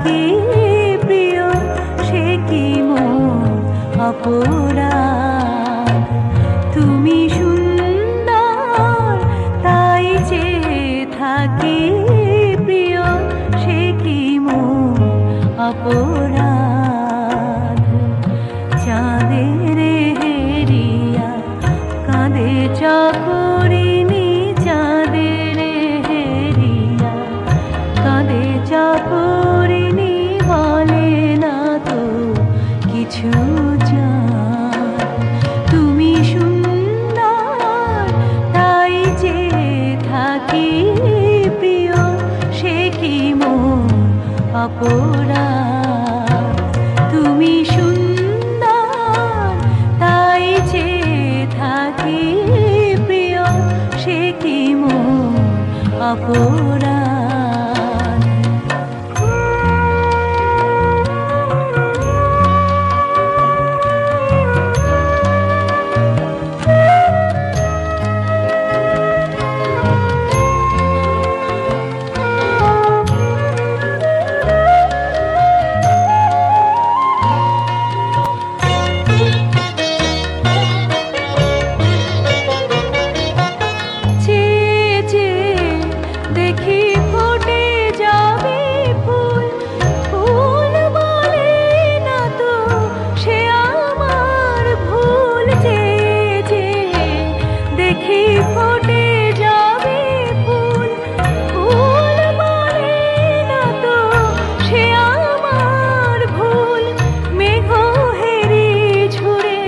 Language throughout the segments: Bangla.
থাকি প্রিয় সে কি মোর অপরাধ। তুমি সুন্দর তাই চেয়ে থাকি প্রিয় সে কি মোর অপরাধ। চাঁদের হেরিয়া কাঁদে চাকরিনী, চাঁদের হেরিয়া কাঁদে চাকরিনী, বলে না তো কিছু জান। তুমি সুন্দর তাই চেয়ে থাকি প্রিয় সে কি মোর অপরাধ। তুমি সুন্দর তাই চেয়ে থাকি প্রিয় সে কি মোর অপরাধ। দেখি ফুটে যাবে ফুল, ফুল বলে না তো সে আমার ভুল। যে দেখি ফুটে যাবে ফুল, ফুল বলে না তো সে আমার ভুল। মেঘ হেরি ঝুড়ে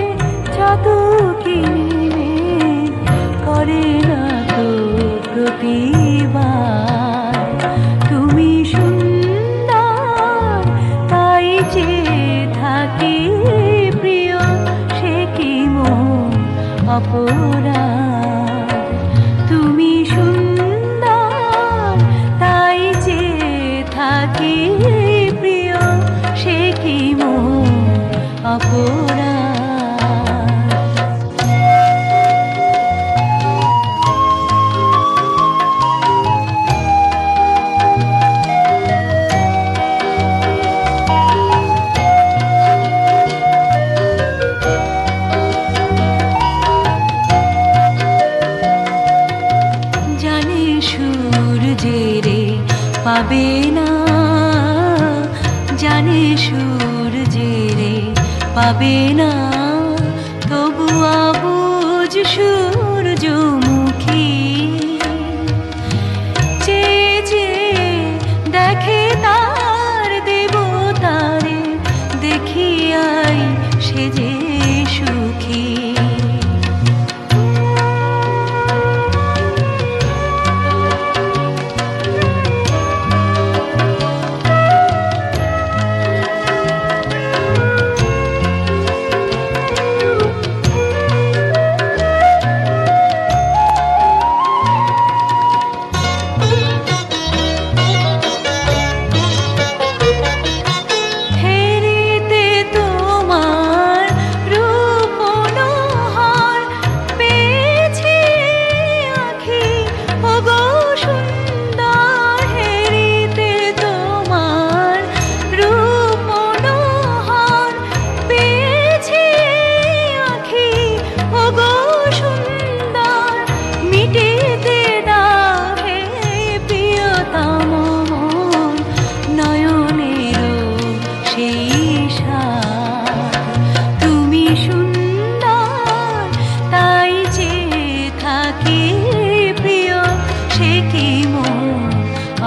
চাতকিনি করে না তো প্রতিবার। তুমি সুন্দর তাই চেয়ে থাকি প্রিয় সে কি মোর অপরাধ। তুমি সুন্দর তাই চেয়ে থাকি প্রিয় সে কি মোর অপরাধ। সূর্যেরে পাবে না, জানে সূর্যেরে পাবে না, তবু আবুজ সূর্যমুখী চেয়ে চেয়ে দেখে তার দেবতারে, দেখিয়াই সে যে সুখী।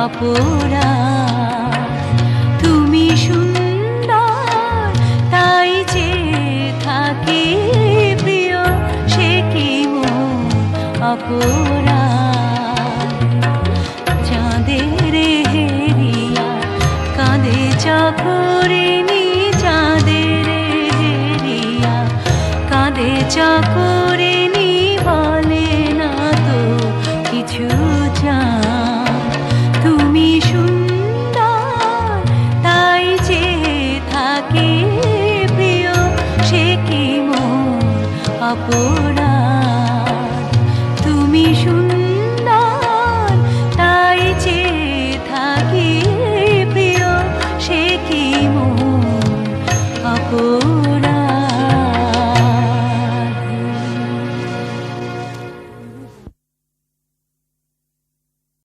অপরাধ। তুমি সুন্দর তাই চেয়ে থাকি প্রিয় সে কি মোর অপরাধ। চাঁদের হেরিয়া কাঁদে চাকরিনী, চাঁদের হেরিয়া কাঁদে চাকরিনী, বলে না তো কিছু জান। তুমি সুন্দর তাই চেয়ে থাকি প্রিয় সে কি মোর অপরাধ।